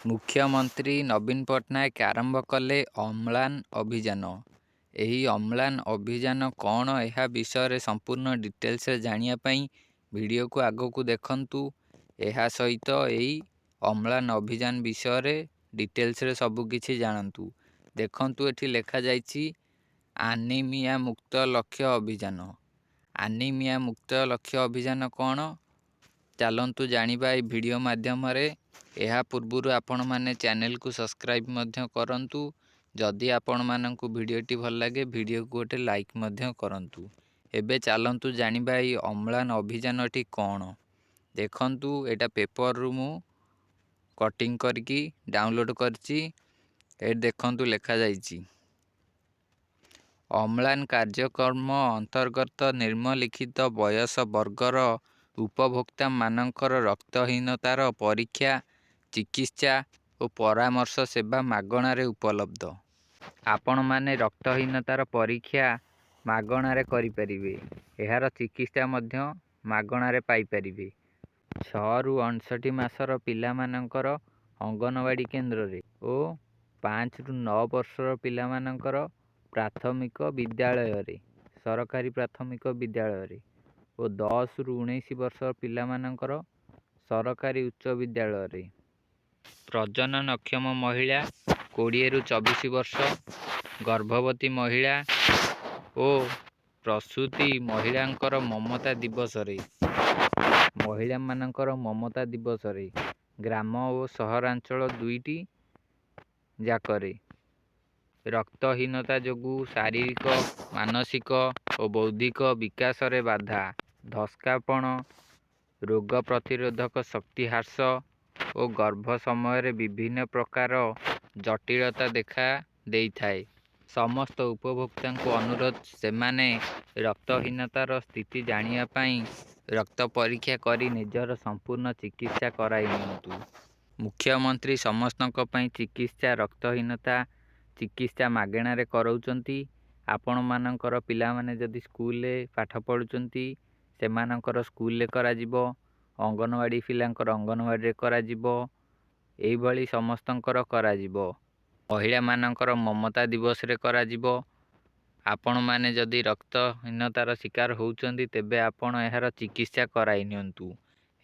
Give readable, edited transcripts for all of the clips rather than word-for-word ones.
ମୁଖ୍ୟମନ୍ତ୍ରୀ ନବୀନ ପଟ୍ଟନାୟକ ଆରମ୍ଭ କଲେ ଅମ୍ଳାନ ଅଭିଯାନ। ଏହି ଅମ୍ଳାନ ଅଭିଯାନ କ'ଣ ଏହା ବିଷୟରେ ସମ୍ପୂର୍ଣ୍ଣ ଡିଟେଲ୍ସରେ ଜାଣିବା ପାଇଁ ଭିଡ଼ିଓକୁ ଆଗକୁ ଦେଖନ୍ତୁ। ଏହା ସହିତ ଏହି ଅମ୍ଳାନ ଅଭିଯାନ ବିଷୟରେ ଡିଟେଲ୍ସରେ ସବୁକିଛି ଜାଣନ୍ତୁ। ଦେଖନ୍ତୁ, ଏଠି ଲେଖାଯାଇଛି ଆନିମିଆ ମୁକ୍ତ ଲକ୍ଷ୍ୟ ଅଭିଯାନ। ଆନିମିଆ ମୁକ୍ତ ଲକ୍ଷ୍ୟ ଅଭିଯାନ କ'ଣ? ଚାଲନ୍ତୁ ଜାଣିବା ଏହି ଭିଡ଼ିଓ ମାଧ୍ୟମରେ। ଏହା ପୂର୍ବରୁ ଆପଣମାନେ ଚ୍ୟାନେଲକୁ ସବସ୍କ୍ରାଇବ୍ ମଧ୍ୟ କରନ୍ତୁ। ଯଦି ଆପଣମାନଙ୍କୁ ଭିଡ଼ିଓଟି ଭଲ ଲାଗେ ଭିଡ଼ିଓକୁ ଗୋଟେ ଲାଇକ୍ ମଧ୍ୟ କରନ୍ତୁ। ଏବେ ଚାଲନ୍ତୁ ଜାଣିବା ଏହି ଅମ୍ଳାନ ଅଭିଯାନଟି କ'ଣ। ଦେଖନ୍ତୁ, ଏଇଟା ପେପରରୁ ମୁଁ କଟିଂ କରିକି ଡାଉନଲୋଡ଼ କରିଛି। ଏଠି ଦେଖନ୍ତୁ ଲେଖାଯାଇଛି ଅମ୍ଳାନ କାର୍ଯ୍ୟକ୍ରମ ଅନ୍ତର୍ଗତ ନିମ୍ନଲିଖିତ ବୟସ ବର୍ଗର ଉପଭୋକ୍ତାମାନଙ୍କର ରକ୍ତହୀନତାର ପରୀକ୍ଷା, ଚିକିତ୍ସା ଓ ପରାମର୍ଶ ସେବା ମାଗଣାରେ ଉପଲବ୍ଧ। ଆପଣମାନେ ରକ୍ତହୀନତାର ପରୀକ୍ଷା ମାଗଣାରେ କରିପାରିବେ। ଏହାର ଚିକିତ୍ସା ମଧ୍ୟ ମାଗଣାରେ ପାଇପାରିବେ। 6ରୁ 59 ମାସର ପିଲାମାନଙ୍କର ଅଙ୍ଗନବାଡ଼ି କେନ୍ଦ୍ରରେ ଓ 5ରୁ 9 ବର୍ଷର ପିଲାମାନଙ୍କର ପ୍ରାଥମିକ ବିଦ୍ୟାଳୟରେ, ସରକାରୀ ପ୍ରାଥମିକ ବିଦ୍ୟାଳୟରେ ଓ 10ରୁ 19 ବର୍ଷର ପିଲାମାନଙ୍କର ସରକାରୀ ଉଚ୍ଚ ବିଦ୍ୟାଳୟରେ। ପ୍ରଜନନକ୍ଷମ ମହିଳା 20ରୁ 24 ବର୍ଷ, ଗର୍ଭବତୀ ମହିଳା ଓ ପ୍ରସୂତି ମହିଳାଙ୍କର ମମତା ଦିବସରେ, ମହିଳାମାନଙ୍କର ମମତା ଦିବସରେ ଗ୍ରାମ ଓ ସହରାଞ୍ଚଳ ଦୁଇଟି ଯାକରେ ରକ୍ତହୀନତା ଯୋଗୁଁ ଶାରୀରିକ, ମାନସିକ ଓ ବୌଦ୍ଧିକ ବିକାଶରେ ବାଧା, ଧସ୍କାପଣ, ରୋଗ ପ୍ରତିରୋଧକ ଶକ୍ତି ହ୍ରାସ ଓ ଗର୍ଭ ସମୟରେ ବିଭିନ୍ନ ପ୍ରକାର ଜଟିଳତା ଦେଖା ଦେଇଥାଏ। ସମସ୍ତ ଉପଭୋକ୍ତାଙ୍କୁ ଅନୁରୋଧ, ସେମାନେ ରକ୍ତହୀନତାର ସ୍ଥିତି ଜାଣିବା ପାଇଁ ରକ୍ତ ପରୀକ୍ଷା କରି ନିଜର ସମ୍ପୂର୍ଣ୍ଣ ଚିକିତ୍ସା କରାଇ ନିଅନ୍ତୁ। ମୁଖ୍ୟମନ୍ତ୍ରୀ ସମସ୍ତଙ୍କ ପାଇଁ ଚିକିତ୍ସା ରକ୍ତହୀନତା ଚିକିତ୍ସା ମାଗଣାରେ କରାଉଛନ୍ତି। ଆପଣମାନଙ୍କର ପିଲାମାନେ ଯଦି ସ୍କୁଲରେ ପାଠ ପଢ଼ୁଛନ୍ତି ସେମାନଙ୍କର ସ୍କୁଲରେ କରାଯିବ, ଅଙ୍ଗନବାଡ଼ି ପିଲାଙ୍କର ଅଙ୍ଗନବାଡ଼ିରେ କରାଯିବ, ଏହିଭଳି ସମସ୍ତଙ୍କର କରାଯିବ। ମହିଳାମାନଙ୍କର ମମତା ଦିବସରେ କରାଯିବ। ଆପଣମାନେ ଯଦି ରକ୍ତହୀନତାର ଶିକାର ହେଉଛନ୍ତି ତେବେ ଆପଣ ଏହାର ଚିକିତ୍ସା କରାଇ ନିଅନ୍ତୁ।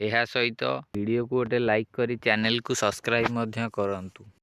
ଏହା ସହିତ ଭିଡ଼ିଓକୁ ଗୋଟେ ଲାଇକ୍ କରି ଚ୍ୟାନେଲକୁ ସବସ୍କ୍ରାଇବ୍ ମଧ୍ୟ କରନ୍ତୁ।